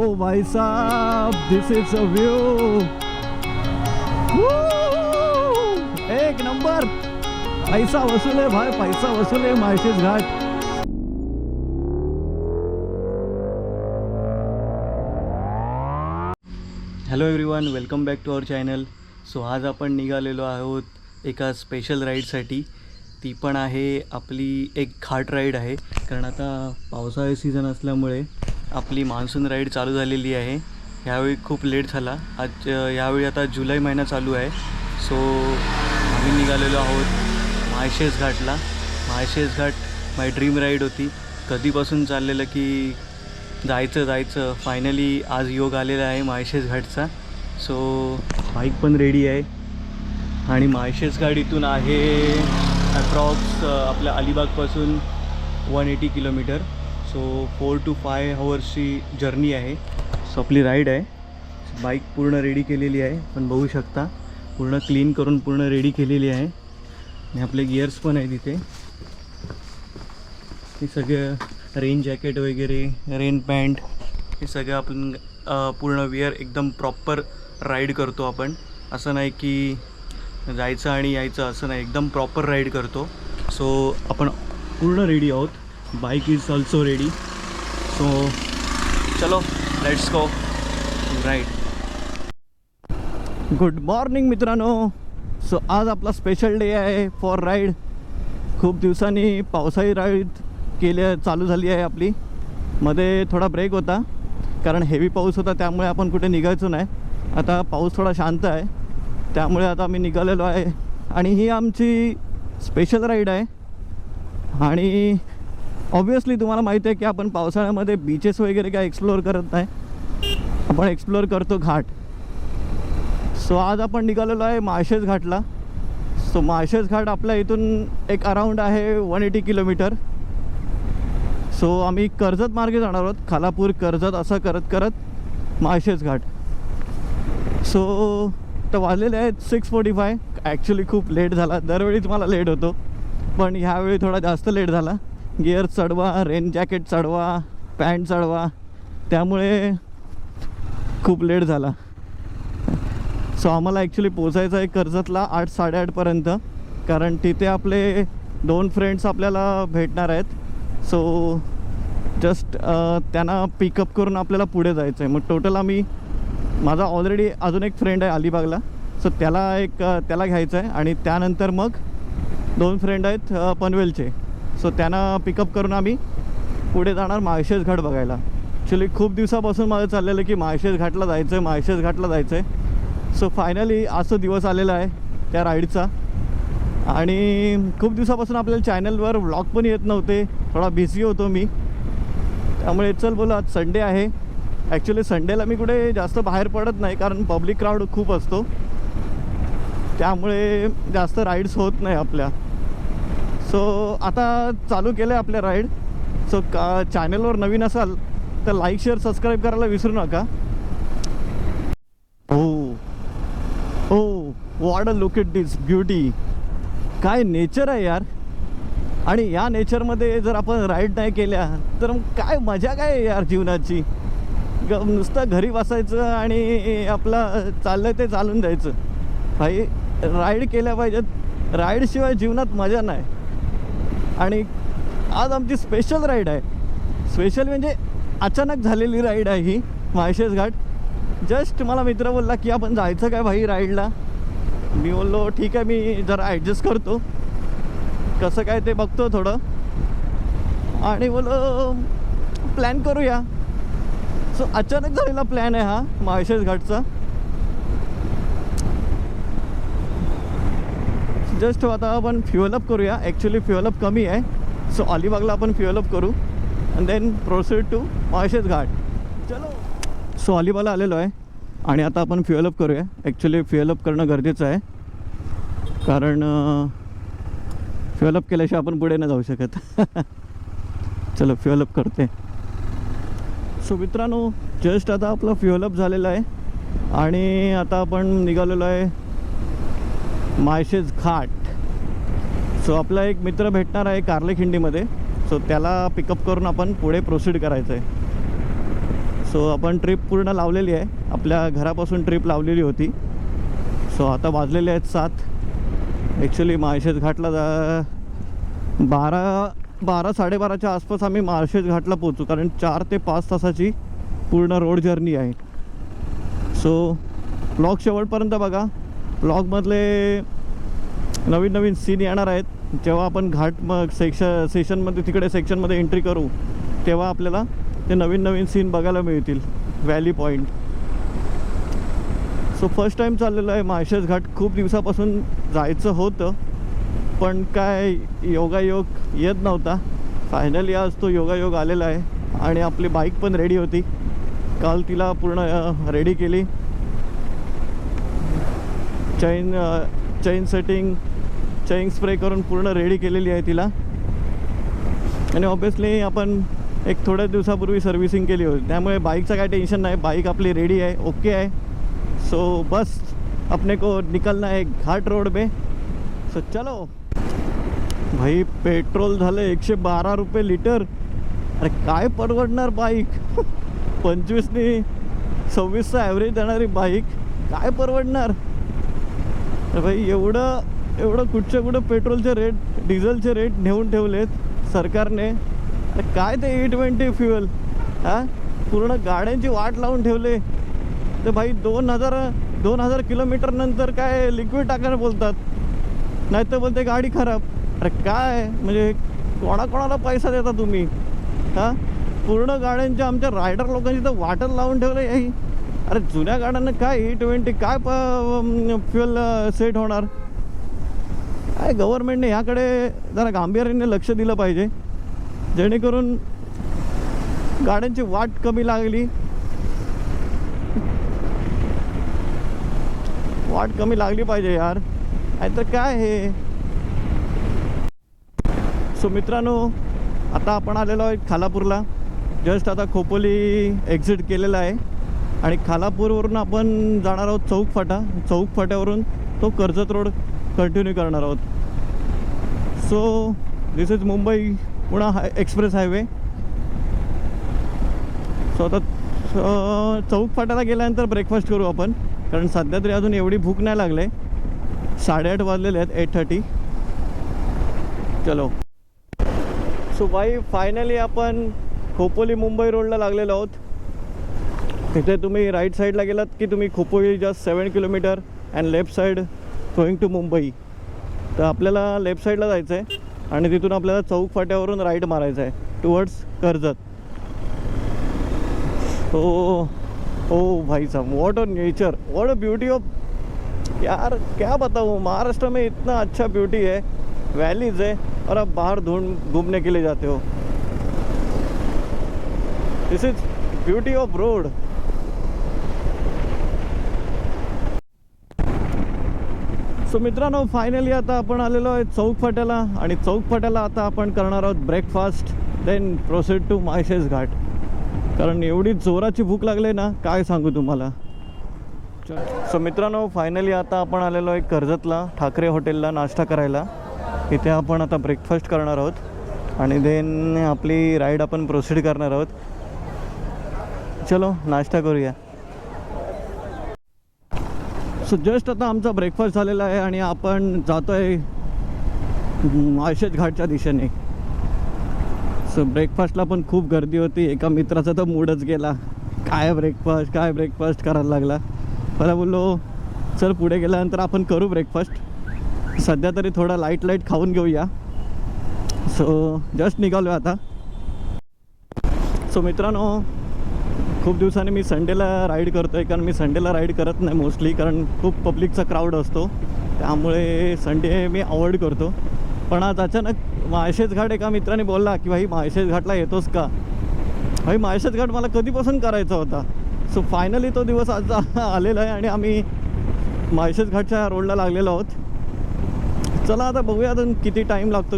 ओ भाई साहब, this is a view, एक नंबर. पैसा वसूल है भाई, पैसा वसूल है Malshej Ghat. Hello everyone, welcome back to our channel. So आज आपण निघालेलो आहोत एका स्पेशल राईडसाठी. ती पण आहे आपली एक घाट राईड आहे, कारण आता पावसाळी सीझन असल्यामुळे आपली मान्सून राईड चालू झालेली आहे. ह्यावेळी खूप लेट झाला. आज यावेळी आता जुलै महिना चालू आहे. सो आम्ही निघालेलो आहोत माळशेज घाटला. माळशेज घाट माझी ड्रीम राईड होती. कधीपासून चाललेलं की जायचं फायनली आज योग आलेला आहे माळशेज घाटचा. सो बाईक पण रेडी आहे आणि माळशेज घाट इथून आहे अप्रॉक्स आपल्या अलिबागपासून 180 kilometre. So 4 to 5 hours journey आहे. सो आपली राईड आहे. बाईक पूर्ण रेडी केलेली आहे, पण बघू शकता पूर्ण क्लीन करून पूर्ण रेडी केलेली आहे. आणि आपले गिअर्स पण आहे तिथे. हे सगळं रेन जॅकेट वगैरे, रेन पॅन्ट, हे सगळं आपण पूर्ण वेअर एकदम प्रॉपर राईड करतो आपण. असं नाही की जायचं आणि यायचं असं नाही, एकदम प्रॉपर राईड करतो. सो आपण पूर्ण रेडी आहोत. Bike is also ready. So चलो let's go ride. Good morning मित्रांनो. सो आज आपला स्पेशल डे आहे फॉर राईड. खूप दिवसांनी पावसाळी राईड चालू झाली आहे आपली. मध्ये थोडा ब्रेक होता कारण हेवी पाऊस होता, त्यामुळे आपण कुठे निघायचो नाही. आता पाऊस थोडा शांत आहे, त्यामुळे आता आम्ही निघालेलो आहे. आणि ही आमची स्पेशल राईड आहे. आणि ऑब्वियसली तुम्हाला माहिती आहे की आपण पावसाळ्यामध्ये बीचेस वगैरे काय एक्सप्लोअर करत नाही, आपण एक्सप्लोअर करतो घाट. सो आज आपण निघालेलो आहे माळशेज घाटला. सो माळशेज घाट आपल्या इथून एक अराऊंड आहे 180 किलोमीटर. सो आम्ही कर्जत मार्गे जाणार आहोत, खालापूर कर्जत असं करत करत माळशेज घाट. सो तर वाजलेले आहेत 6:45. ॲक्च्युली खूप लेट झाला. दरवेळीच मला लेट होतो, पण ह्यावेळी थोडा जास्त लेट झाला. गिअर चढवा, रेन जॅकेट चढवा, पॅन्ट चढवा, त्यामुळे खूप लेट झाला. सो आम्हाला ॲक्च्युली पोचायचं आहे कर्जतला 8-8:30पर्यंत, कारण तिथे आपले 2 फ्रेंड्स आपल्याला भेटणार आहेत. सो जस्ट त्यांना पिकअप करून आपल्याला पुढे जायचं आहे. मग टोटल माझा ऑलरेडी अजून एक फ्रेंड आहे अलिबागला, सो त्याला घ्यायचं आहे. आणि त्यानंतर मग 2 फ्रेंड आहेत पनवेलचे, सो त्यांना पिकअप करून आम्ही पुढे जाणार माळशेज घाट बघायला. ॲक्च्युली खूप दिवसापासून माझं चाललेलं की माळशेज घाटला जायचं आहे, माळशेज घाटला जायचं आहे. सो फायनली आज तो दिवस आलेला आहे त्या राईडचा. आणि खूप दिवसापासून आपल्याला चॅनलवर व्लॉग पण येत नव्हते, थोडा बिझी होतो मी. त्यामुळे चल बोला आज संडे आहे. ॲक्च्युली संडेला मी कुठे जास्त बाहेर पडत नाही, कारण पब्लिक क्राऊड खूप असतो, त्यामुळे जास्त राईड्स होत नाही आपल्या. सो आता चालू केलं आहे आपल्या राईड. सो चॅनलवर नवीन असाल तर लाईक, शेअर, सबस्क्राईब करायला विसरू नका. ओ what a look at this beauty. काय नेचर आहे यार. आणि या नेचरमध्ये जर आपण राईड नाही केल्या तर मग काय मजा काय आहे यार जीवनाची. नुसतं घरी बसायचं आणि आपलं चाललं ते चालून द्यायचं. भाई राईड केल्या पाहिजेत, राईडशिवाय जीवनात मजा नाही. आणि आज आमची स्पेशल राईड आहे. स्पेशल म्हणजे अचानक झालेली राईड आहे ही माळशेज घाट. जस्ट मला मित्र बोलला की आपण जायचं काय भाई राईडला. मी बोललो ठीक आहे, मी जरा ॲडजस्ट करतो, कसं काय ते बघतो थोडं. आणि बोलो प्लॅन करूया. सो अचानक झालेला प्लॅन आहे हा माळशेज घाटचा. जस्ट आता आपण फ्युअलअप करूया. ॲक्च्युली फ्युअलअप कमी आहे, सो अलिबागला आपण फ्युअलअप करू and then proceed to Malshej Ghat. चलो. सो अलिबागला आलेलो आहे आणि आता आपण फ्युअलअप करूया. ॲक्च्युली फ्युअलअप करणं गरजेचं आहे, कारण फ्युअलअप केल्याशिवाय आपण पुढे नाही जाऊ शकत. चलो फ्युअलअप करते. सो मित्रांनो जस्ट आता आपलं फ्युअलअप झालेलं आहे आणि आता आपण निघालेलो आहे माळशेज घाट. सो आपला एक मित्र भेटणार आहे कारले खिंडीमध्ये, सो त्याला पिकअप करून आपण पुढे प्रोसीड करायचं आहे. सो आपण ट्रिप पूर्ण लावलेली आहे, आपल्या घरापासून ट्रिप लावलेली होती. सो आता वाजलेले आहेत 7. ॲक्च्युली माळशेज घाटला 12-12:30च्या आसपास आम्ही माळशेज घाटला पोहोचू, कारण 4 ते 5 तासाची पूर्ण रोड जर्नी आहे. सो ब्लॉग शेवटपर्यंत बघा. ब्लॉगमधले नवीन नवीन सीन येणार आहेत. जेव्हा आपण घाट मग सेशनमध्ये तिकडे सेक्शनमध्ये एंट्री करू तेव्हा आपल्याला ते नवीन नवीन सीन बघायला मिळतील. Valley point. So first time चाललेलं आहे माळशेज घाट. खूप दिवसापासून जायचं होतं, पण काय योगायोग येत नव्हता. फायनली आज तो योगायोग आलेला आहे. आणि आपली बाईक पण रेडी होती. काल तिला पूर्ण रेडी केली. चैन सेटिंग, चैन स्प्रे करून पूर्ण रेडी केलेली आहे तिला. आणि ऑब्वियसली आपण एक थोड्या दिवसापूर्वी सर्व्हिसिंग केली होती, त्यामुळे बाईकचं काय टेन्शन नाही. बाईक आपली रेडी आहे, ओके आहे. सो बस अपने को निकलना है घाट रोड पे. सो चलो भाई. पेट्रोल झालं 112 रुपये लिटर. अरे काय परवडणार बाईक. 25नी 26चा ॲव्हरेज देणारी बाईक काय परवडणार. अरे भाई एवढं कुठं पेट्रोलचे रेट, डिझेलचे रेट नेऊन ठेवलेत सरकारने. अरे काय ते E20 फ्युएल. हां, पूर्ण गाड्यांची वाट लावून ठेवले. तर भाई 2000 किलोमीटर नंतर काय लिक्विड टाकायला बोलतात, नाही तर बोलते गाडी खराब. अरे काय म्हणजे कोणाला पैसा देता तुम्ही. हां, पूर्ण गाड्यांच्या आमच्या रायडर लोकांची तर वाटच लावून ठेवलं आहे. अरे जुन्या गाड्यांना काय E20 काय फ्युएल सेट होणार. काय गव्हर्नमेंटने ह्याकडे जरा गांभीर्याने लक्ष दिलं पाहिजे, जेणेकरून गाड्यांची वाट कमी लागली पाहिजे यार. नाहीतर काय हे. सो मित्रांनो, आता आपण आलेलो आहे खालापूरला. जस्ट आता खोपोली एक्झिट केलेला आहे आणि खालापूरवरून आपण जाणार आहोत चौक फाट्यावरून तो कर्जत रोड कंटिन्यू करणार आहोत. So this is Mumbai Pune express highway. So आता चौक फाट्याला गेल्यानंतर ब्रेकफास्ट करू आपण, कारण सध्या तरी अजून एवढी भूक नाही लागले. 8:30 वाजलेले आहेत, 8:30. चलो. सो बाई फायनली आपण खोपोली मुंबई रोडला लागलेलो आहोत. तिथे तुम्ही राईट साईडला गेलात की तुम्ही Khopoli just 7 kilometre and left side going to Mumbai. तर आपल्याला लेफ्ट साईडला जायचं आहे आणि तिथून आपल्याला चौक फाट्यावरून राईट मारायचं आहे टुवर्ड्स कर्जत. ओ भाई साहब, what a nature, what a beauty of यार. क्या बताऊँ, महाराष्ट्र में इतना अच्छा ब्यूटी है, वैलीज है, और आप बाहर घूमने के लिए जाते हो. This is beauty of road. So मित्रांनो, फायनली आता आपण आलेलो आहे चौक फाट्याला. आणि चौक फाट्याला आता आपण करणार आहोत breakfast, then proceed to Malshej Ghat. कारण एवढी जोराची भूक लागली ना, काय सांगू तुम्हाला. सो मित्रांनो, फायनली आता आपण आलेलो आहे कर्जतला ठाकरे हॉटेलला नाश्ता करायला. इथे आपण आता ब्रेकफास्ट करणार आहोत आणि देन आपली राईड आपण प्रोसीड करणार आहोत. चलो नाश्ता करूया. सो जस्ट आता आमचा ब्रेकफास्ट झालेला आहे आणि आपण जातो आहे माळशेज घाटच्या दिशेने. सो ब्रेकफास्टला पण खूप गर्दी होती. एका मित्राचा तर मूडच गेला. काय ब्रेकफास्ट करायला लागला. मला बोललो चल पुढे गेल्यानंतर आपण करू ब्रेकफास्ट, सध्या तरी थोडा लाईट खाऊन घेऊया. सो जस्ट निघालो आता. सो मित्रांनो, खूप दिवसांनी मी संडेला राईड करतो आहे, कारण मी संडेला राईड करत नाही मोस्टली, कारण खूप पब्लिकचा क्राऊड असतो, त्यामुळे संडे मी अवॉइड करतो. पण आज अचानक माळशेज घाट एका मित्राने बोलला की भाई माळशेज घाटला येतोस का. भाई माळशेज घाट मला कधीपासून करायचा होता. सो फायनली तो दिवस आज आलेला आहे आणि आम्ही माळशेज घाटच्या रोडला लागलेलो आहोत. चला आता बघूया अजून किती टाईम लागतो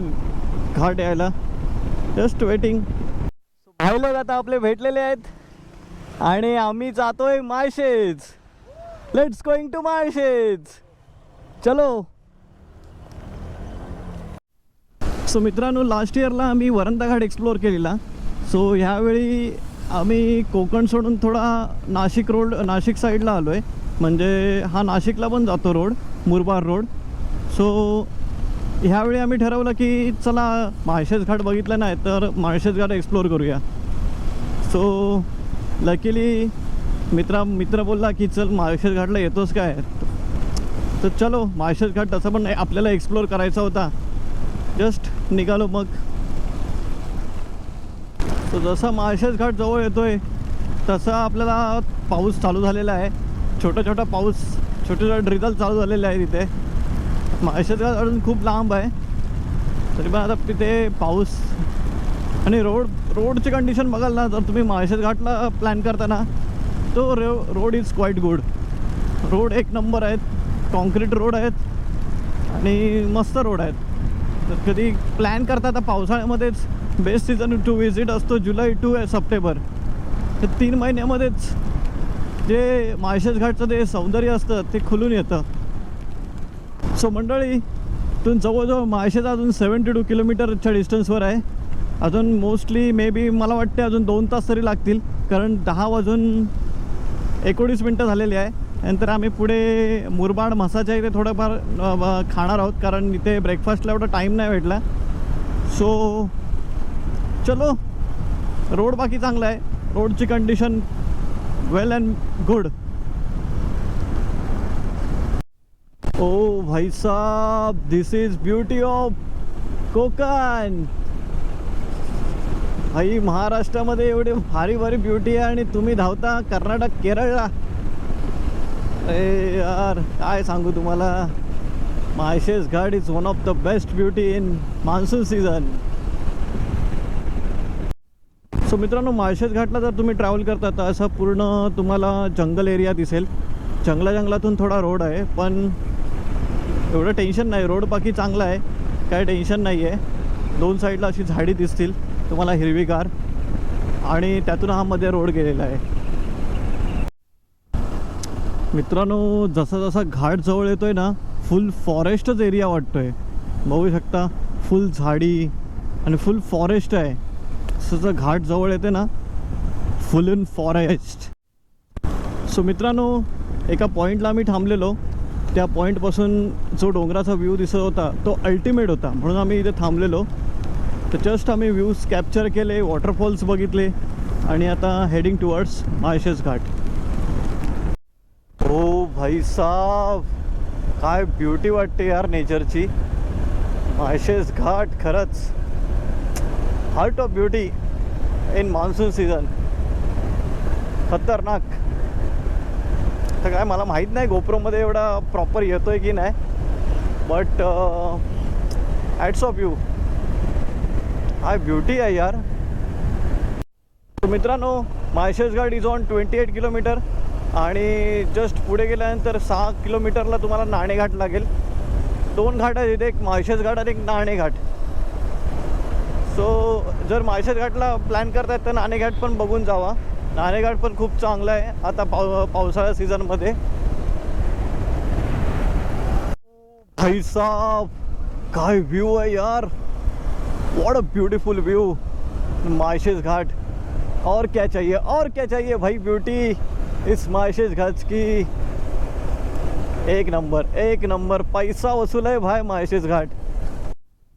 घाट यायला. Just waiting. भाई लोक आता आपले भेटलेले आहेत आणि आम्ही जातोय Malshej. Let's going to Malshej. चलो. सो मित्रांनो, लास्ट इयरला आम्ही वरंदा घाट एक्सप्लोअर केलेला. सो ह्यावेळी आम्ही कोकण सोडून थोडा नाशिक रोड, नाशिक साईडला आलो आहे. म्हणजे हा नाशिकला पण जातो रोड, मुरबाड रोड. सो ह्यावेळी आम्ही ठरवलं की चला माळशेज घाट बघितला नाही तर माळशेज घाट एक्सप्लोर करूया. सो लकीली मित्र बोलला की चल माळशेज घाटला येतोस काय, तर चलो माळशेज घाट तसं पण नाही आपल्याला एक्सप्लोर करायचा होता. जस्ट निघालो मग. तो जसा माळशेज घाट जवळ येतोय तसा आपल्याला पाऊस चालू झालेला आहे. छोटा पाऊस, छोटे ड्रिझल चालू झालेले आहे तिथे. माळशेज घाट अजून खूप लांब आहे तरी पण आता तिथे पाऊस. आणि रोडची कंडिशन बघाल ना, जर तुम्ही माळशेज घाटला प्लॅन करताना तो road is quite good. Road एक नंबर आहेत, कॉन्क्रीट रोड आहेत आणि मस्त रोड आहेत. तर कधी प्लॅन करता आता पावसाळ्यामध्येच बेस्ट सीझन टू विजिट असतो जुलै टू सप्टेंबर. हे 3 महिन्यामध्येच जे माळशेज घाटचं ते सौंदर्य असतं ते खुलून येतं. सो मंडळी, इथून जवळजवळ माळशेज अजून 72 किलोमीटरच्या डिस्टन्सवर आहे. अजून मोस्टली मे बी मला वाटते अजून 2 तास तरी लागतील, कारण 10 वाजून 19 मिनटं झालेली आहे. नंतर आम्ही पुढे मुरबाड म्हसाच्या इथे थोडंफार खाणार आहोत, कारण इथे ब्रेकफास्टला एवढा टाईम नाही भेटला. सो चलो, रोड बाकी चांगला आहे, रोडची कंडिशन वेल अँड गुड. ओ भाई साहब, this is beauty of Konkan. भाई महाराष्ट्रामध्ये एवढे भारी ब्युटी आहे आणि तुम्ही धावता कर्नाटक, केरळला. अरे यार काय सांगू तुम्हाला, Malshej Ghat is one of the best beauty in monsoon season. So मित्रांनो, माळशेज घाटला जर तुम्ही ट्रॅव्हल करता तर असं पूर्ण तुम्हाला जंगल एरिया दिसेल. जंगलातून थोडा रोड आहे, पण एवढं टेन्शन नाही. रोड बाकी चांगला आहे, काय टेन्शन नाही आहे. 2 साईडला अशी झाडी दिसतील तुम्हाला हिरवीगार, आणि त्यातून हा मध्ये रोड गेलेला आहे. मित्रांनो, जसा घाट जवळ येतोय ना, फुल फॉरेस्टच एरिया वाटतोय. बघू शकता, फुल झाडी आणि फुल फॉरेस्ट आहे. जसं घाट जवळ येते ना, फुल इन फॉरेस्ट. सो मित्रांनो, एका पॉईंटला आम्ही थांबलेलो. त्या पॉईंटपासून जो डोंगराचा व्ह्यू दिसत होता तो अल्टिमेट होता, म्हणून आम्ही इथे थांबलेलो. तर जस्ट आम्ही व्ह्यूज कॅप्चर केले, वॉटरफॉल्स बघितले आणि आता हेडिंग टुवर्ड्स माळशेज घाट. ओ भाई साहब, काय ब्युटी वाटते यार नेचरची. माळशेज घाट खरंच heart of beauty in monsoon season. खतरनाक. तर काय मला माहीत नाही गोप्रोमध्ये एवढा प्रॉपर येतो आहे की नाही, but hats off you. High beauty आहे यार. तर मित्रांनो, Malshej Ghat is on 28 kilometre आणि जस्ट पुढे गेल्यानंतर 6 किलोमीटरला तुम्हाला नाणेघाट लागेल. 2 घाट आहेत इथे, एक माळशेज घाट आणि एक नाणेघाट. सो जर माळशेज घाटला प्लॅन करतायत तर नाणेघाट पण बघून जावा. नाणेघाट पण खूप चांगला आहे आता पावसाळ्या सीझनमध्ये. भाई साहब, काय व्ह्यू आहे यार. What a beautiful view. Malshej Ghat, और क्या चाहिए भाई. ब्यूटी इस माळशेज घाट की एक नंबर. पैसा वसूल आहे भाई Malshej Ghat.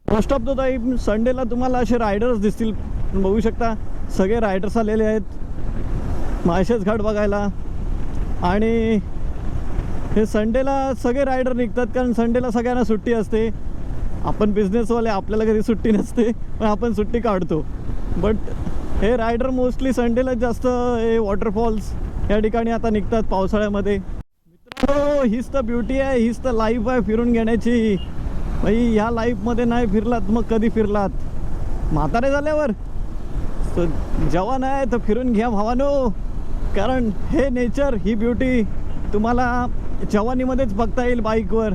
Most of the time संडेला तुम्हाला असे रायडर्स दिसतील. बघू शकता, सगळे रायडर्स आलेले आहेत माळशेज घाट बघायला. आणि हे संडेला सगळे रायडर निघतात, कारण संडेला सगळ्यांना सुट्टी असते. आपण बिझनेसवाले, आपल्याला कधी सुट्टी नसते, पण आपण सुट्टी काढतो. बट हे रायडर मोस्टली संडेला जास्त हे वॉटरफॉल्स या ठिकाणी आता निघतात पावसाळ्यामध्ये. मित्रांनो, हीच तर ब्युटी आहे, हीच तर लाईफ आहे फिरून घेण्याची. भाई ह्या लाईफमध्ये नाही फिरलात मग कधी फिरलात. म्हातारे झाल्यावर जवान आहे तर फिरून घ्या भावानो, कारण हे नेचर, ही ब्युटी तुम्हाला जवानीमध्येच बघता येईल बाईकवर.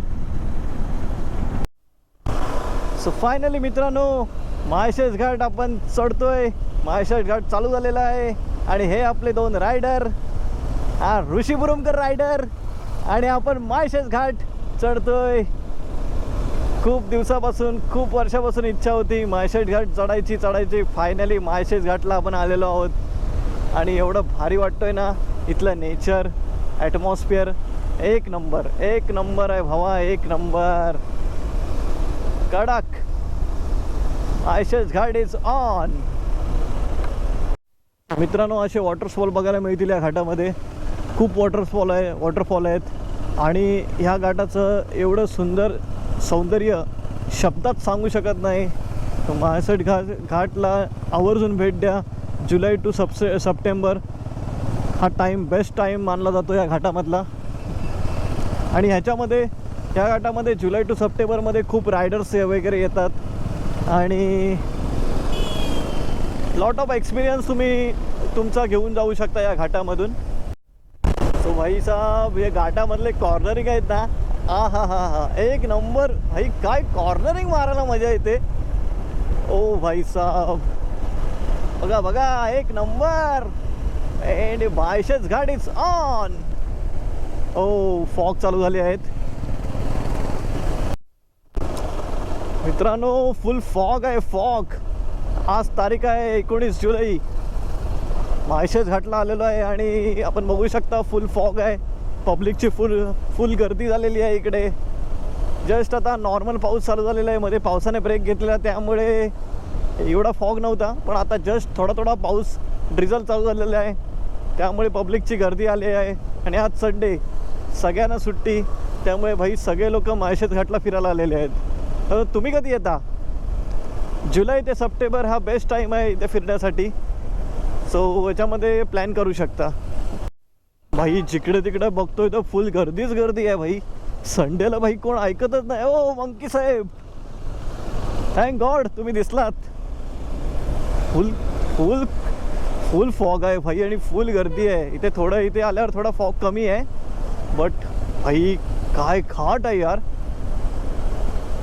सो फायनली मित्रांनो, माळशेज घाट आपण चढतोय. माळशेज घाट चालू झालेला आहे आणि हे आपले 2 रायडर, हा ऋषी बुरुमकर रायडर, आणि आपण माळशेज घाट चढतोय. खूप दिवसापासून, खूप वर्षापासून इच्छा होती माळशेज घाट चढायची. फायनली माळशेज घाटला आपण आलेलो आहोत. आणि एवढं भारी वाटतोय ना इथलं नेचर, ॲटमॉस्फिअर एक नंबर आहे भावा, एक नंबर कडक. आयशेज घाट इज ऑन. मित्रांनो, असे वॉटरफॉल बघायला मिळतील या घाटामध्ये. खूप वॉटरफॉल आहेत आणि ह्या घाटाचं एवढं सुंदर सौंदर्य शब्दात सांगू शकत नाही. माळशेज घाटला आवर्जून भेट द्या. जुलै टू सप्टेंबर हा टाईम बेस्ट टाईम मानला जातो या घाटामधला. आणि ह्या घाटामध्ये जुलै टू सप्टेंबरमध्ये खूप रायडर्स वगैरे येतात आणि लॉट ऑफ एक्सपिरियन्स तुम्ही तुमचा घेऊन जाऊ शकता या घाटामधून. सो भाई साहब, हे घाटामधले कॉर्नरिंग आहेत ना, हा एक नंबर भाई. काय कॉर्नरिंग मारायला मजा येते. ओ भाई साहब, बघा बघा, एक नंबर. एंड आयशेज घाट इज ऑन. ओ फॉग चालू झाले आहेत मित्रांनो, फुल फॉग आहे, फॉग. आज तारीख आहे 19 जुलै. आयशेज घाटला आलेलो आहे आणि आपण बघू शकता फुल फॉग आहे. पब्लिकची फुल गर्दी झालेली आहे इकडे. जस्ट आता नॉर्मल पाऊस चालू झालेला आहे. मध्ये पावसाने ब्रेक घेतलेला, त्यामुळे एवढा फॉग नव्हता. पण आता जस्ट थोडा पाऊस ड्रिझल चालू झालेला आहे, त्यामुळे पब्लिकची गर्दी आली आहे. आणि आज संडे, सगळ्यांना सुट्टी, त्यामुळे भाई सगळे लोक आयशेज घाटला फिरायला आलेले आहेत. तर तुम्ही कधी येता? जुलै ते सप्टेंबर हा बेस्ट टाईम आहे इथे फिरण्यासाठी. सो याच्यामध्ये प्लॅन करू शकता. भाई जिकडे तिकडे बघतोय तर फुल गर्दी आहे भाई. संडेला भाई कोण ऐकतच नाही. ओ मंकी साहेब, थँक गॉड तुम्ही दिसलात. फुल फॉग आहे भाई आणि फुल गर्दी आहे इथे. इथे आल्यावर थोडा फॉग कमी आहे, बट भाई काय घाट आहे यार.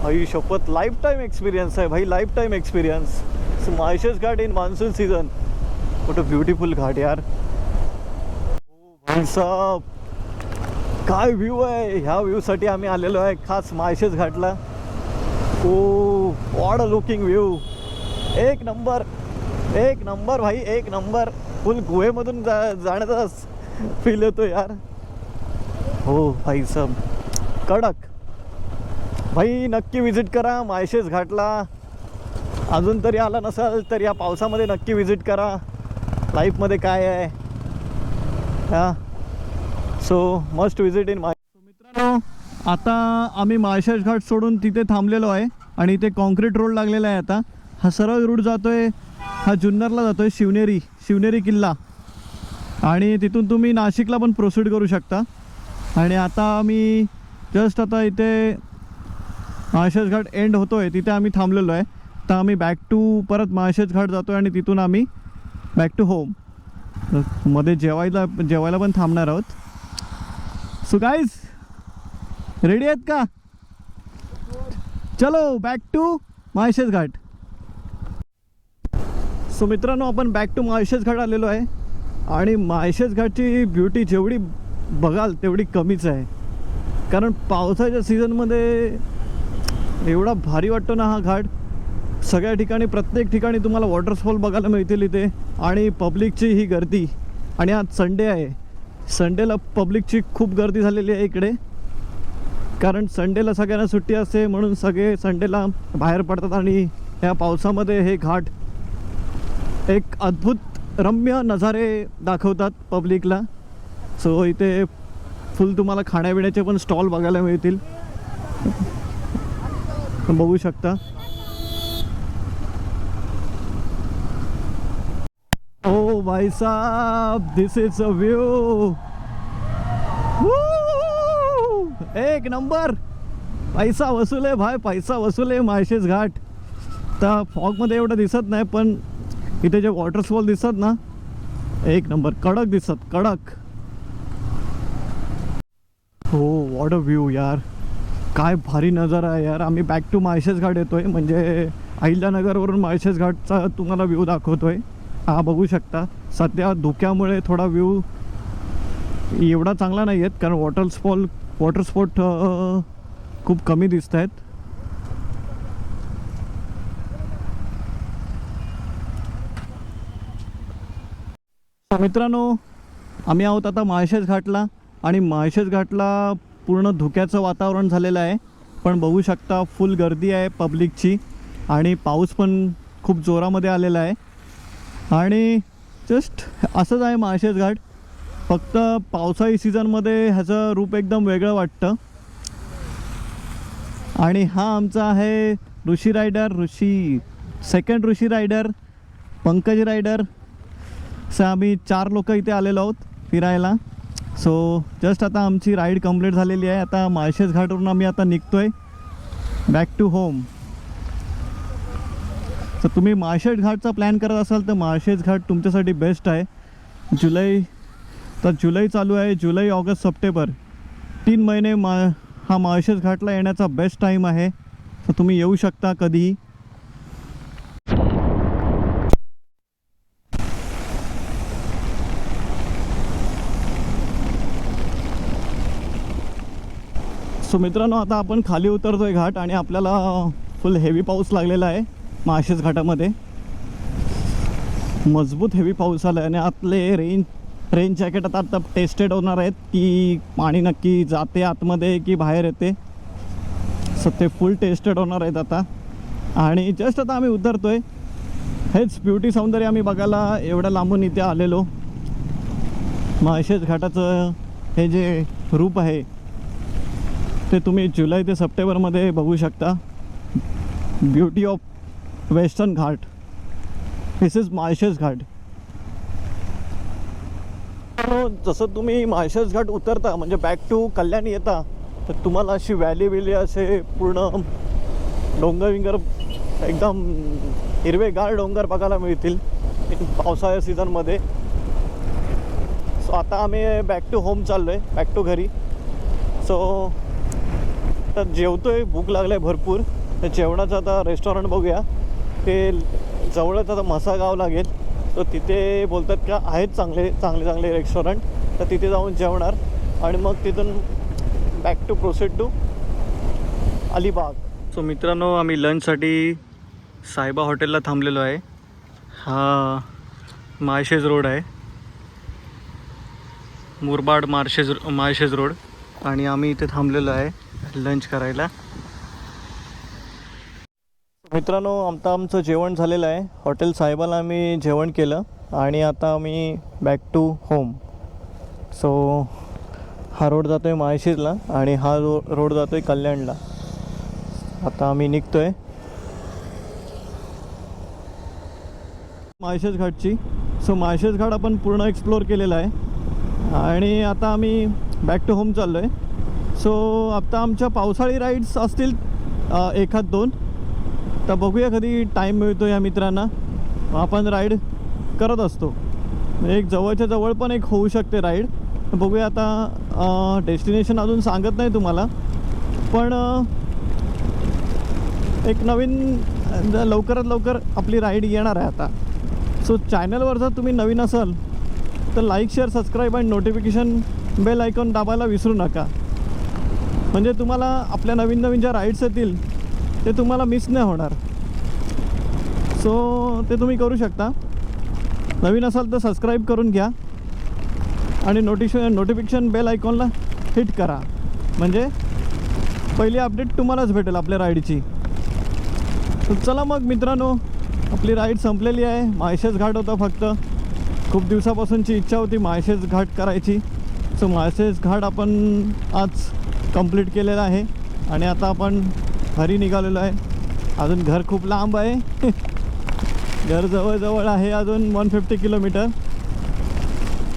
भाई शपथ, लाईफ टाईम एक्सपिरियन्स आहे भाई, लाईफ टाईम एक्सपिरियन्स. आयशेज Ghat in monsoon season. What a beautiful ghat यार. भाई साहब, काय व्ह्यू आहे. ह्या व्ह्यूसाठी आम्ही आलेलो आहे खास आयशेज घाटला. ओ व्हॉट अ लुकिंग व्ह्यू. एक नंबर भाई, एक नंबर. फुल गुहेमधून जाण्याचा फील येतो यार. हो भाई साहब, कडक. भाई नक्की विजिट करा आयशेज घाटला. अजून तरी आला नसाल तर या पावसामध्ये नक्की विजिट करा. लाईफमध्ये काय आहे हा. सो मस्ट विजिट इन मित्रांनो, आता आम्ही आयशेज घाट सोडून तिथे थांबलेलो आहे आणि इथे कॉन्क्रीट रोड लागलेला आहे. आता हा सरळ रूट जातोय, हा जुन्नरला जातोय, शिवनेरी किल्ला. आणि तिथून तुम्ही नाशिकला पण प्रोसीड करू शकता. आणि आता आम्ही जस्ट आता इथे आयशेज घाट एंड होतोय तिथे आम्ही थांबलेलो आहे. तर आम्ही परत आयशेज घाट जातोय आणि तिथून आम्ही बॅक टू होम. मध्ये जेवायला पण थांबणार आहोत. सो गाईज, रेडी आहेत का? चलो बॅक टू आयशेज घाट. सो मित्रांनो, आपण बॅक टू आयशेज घाट आलेलो आहे आणि आयशेज घाटची ब्युटी जेवढी बघाल तेवढी कमीच आहे. कारण पावसाच्या सीझनमध्ये एवढा भारी वाटतो ना हा घाट. सगळ्या ठिकाणी, प्रत्येक ठिकाणी तुम्हाला वॉटरफॉल बघायला मिळतील इथे. आणि पब्लिकची ही गर्दी. आणि आज संडे आहे, संडेला पब्लिकची खूप गर्दी झालेली आहे इकडे. कारण संडेला सगळ्यांना सुट्टी असते, म्हणून सगळे संडेला बाहेर पडतात आणि ह्या पावसामध्ये हे घाट एक अद्भुत रम्य नजारे दाखवतात पब्लिकला. सो इथे फुल तुम्हाला खाण्यापिण्याचे पण स्टॉल बघायला मिळतील, बघू शकता. ओ भाई साहब, दिस इज अ व्यू. एक नंबर. पैसा वसूल आहे भाई, पैसा वसूल आहे आयशेज घाट. तर फॉगमध्ये एवढं दिसत नाही, पण इथे जे वॉटरफॉल दिसतात ना, एक नंबर कडक दिसतात, कडक. हो, व्हॉट अ व्ह्यू यार. काय भारी नजारा आहे यार. आम्ही बॅक टू आयशेज घाट येतोय, म्हणजे अहिल्यानगरवरून आयशेज घाटचा तुम्हाला व्ह्यू दाखवतोय. हा बघू शकता. सध्या धुक्यामुळे थोडा व्ह्यू एवढा चांगला नाही आहेत, कारण वॉटर स्पोर्ट खूप कमी दिसत आहेत. मित्रांनो, आम्ही आहोत आता माळशेज घाटला आणि माळशेज घाटला पूर्ण धुक्याचं वातावरण झालेलं आहे. पण बघू शकता फुल गर्दी आहे पब्लिकची आणि पाऊस पण खूप जोरामध्ये आलेला आहे. आणि जस्ट असंच आहे माळशेज घाट, फक्त पावसाळी सीझनमध्ये ह्याचं रूप एकदम वेगळं वाटतं. आणि हा आमचा आहे ऋषी रायडर, सेकंड ऋषी रायडर, पंकज रायडर. असं आम्ही 4 लोक इथे आलेलो आहोत फिरायला. सो जस्ट आता आमची राईड कंप्लीट झालेली आहे. आता माळशेज घाटवरून आम्ही आता निघतो आहे बॅक टू होम. तर तुम्ही माळशेज घाटचा प्लॅन करत असाल तर माळशेज घाट तुमच्यासाठी बेस्ट आहे. जुलै चालू आहे, जुलै, ऑगस्ट, सप्टेंबर 3 महिने हा माळशेज घाटला येण्याचा बेस्ट टाईम आहे. तर तुम्ही येऊ शकता कधीही. सो मित्रांनो, आता आपण खाली उतरतो आहे घाट आणि आपल्याला फुल हेवी पाऊस लागलेला आहे माळशेज घाटामध्ये. मजबूत हेवी पाऊस आला आहे आणि आतले रेन जॅकेट आता टेस्टेड होणार आहेत की पाणी नक्की जाते आतमध्ये की बाहेर येते. सो ते फुल टेस्टेड होणार आहेत आता. आणि जस्ट आता आम्ही उतरतो आहे. हेच ब्युटी सौंदर्य आम्ही बघायला एवढ्या लांबून इथे आलेलो. माळशेज घाटाचं हे जे रूप आहे ते तुम्ही जुलै ते सप्टेंबरमध्ये बघू शकता. Beauty of western Ghat, this is Malshej Ghat. जसं तुम्ही माळशेज घाट उतरता म्हणजे बॅक टू कल्याणी येता तर तुम्हाला अशी व्हॅली असे पूर्ण डोंगर एकदम हिरवेगार डोंगर बघायला मिळतील पावसाळ्या सीझनमध्ये. सो आता आम्ही बॅक टू होम चाललो आहे, बॅक टू घरी. सो तर जेवतो आहे, भूक लागलं आहे भरपूर. तर जेवणाचं आता रेस्टॉरंट बघूया. ते जवळच आता म्हसागाव लागेल. तर तिथे बोलतात का आहेत चांगले रेस्टॉरंट, तर तिथे जाऊन जेवणार आणि मग तिथून back to proceed to Alibag. So मित्रांनो, आम्ही लंचसाठी सायबा हॉटेलला थांबलेलो आहे. हा माळशेज रोड आहे, मुरबाड माळशेज रोड. आणि आम्ही इथे थांबलेलो आहे लंच करायला. मित्रांनो, आमचं जेवण झालेलं आहे. हॉटेल साहेबाला आम्ही जेवण केलं आणि आता आम्ही बॅक टू होम. सो हा रोड जातो आहे माळशेजला आणि हा रोड जातो आहे कल्याणला. आता आम्ही निघतो आहे माळशेज घाटची. सो माळशेज घाट आपण पूर्ण एक्सप्लोअर केलेला आहे आणि आता आम्ही बॅक टू होम चाललो आहे. सो आता आमच्या पावसाळी राईड्स असतील 1-2. तर बघूया कधी टाईम मिळतो या मित्रांना, आपण राईड करत असतो. म्हणजे एक जवळच्या जवळ पण एक होऊ शकते राईड. बघूया आता. डेस्टिनेशन अजून सांगत नाही तुम्हाला, पण एक नवीन लवकरात लवकर आपली राईड येणार आहे आता. सो चॅनलवर जर तुम्ही नवीन असाल तर लाईक, शेअर, सबस्क्राईब आणि नोटिफिकेशन बेल आयकॉन दाबायला विसरू नका. म्हणजे तुम्हाला आपल्या नवीन ज्या राईड्स येतील ते तुम्हाला मिस नाही होणार. सो ते तुम्ही करू शकता. नवीन असाल तर सबस्क्राईब करून घ्या आणि नोटिफिकेशन बेल आयकॉनला हिट करा, म्हणजे पहिली अपडेट तुम्हालाच भेटेल आपल्या राईडची. तर चला मग मित्रांनो, आपली राईड संपलेली आहे. माळशेज घाट होता फक्त. खूप दिवसापासूनची इच्छा होती माळशेज घाट करायची. सो माळशेज घाट आपण आज कंप्लीट केलेला आहे आणि आता आपण घरी निघालेलो आहे. अजून घर खूप लांब आहे. घर जवळ आहे अजून 150 किलोमीटर.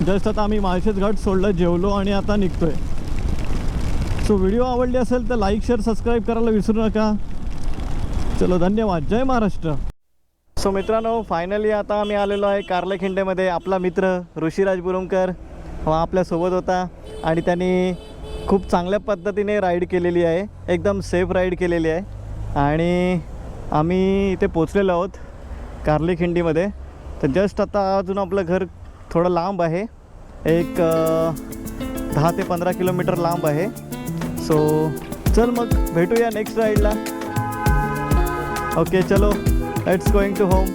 जस्ट आता आम्ही माळशेज घाट सोडलं, जेवलो आणि आता निघतो आहे. सो व्हिडिओ आवडली असेल तर लाईक, शेअर, सबस्क्राईब करायला विसरू नका. चलो, धन्यवाद. जय महाराष्ट्र. सो मित्रांनो, फायनली आता आम्ही आलेलो आहे कारलेखिंडेमध्ये. आपला मित्र ऋषीराज बुरुमकर हा आपल्यासोबत होता आणि त्यांनी खूप चांगल्या पद्धतीने राईड केलेली आहे, एकदम सेफ राईड केलेली आहे. आणि आम्ही इथे पोचलेलो आहोत कारलेखिंडीमध्ये. तर जस्ट आता अजून आपलं घर थोडं लांब आहे, एक 10 ते 15 किलोमीटर लांब आहे. सो चल मग भेटूया नेक्स्ट राईडला. ओके, चलो, लेट्स गोइंग टू होम.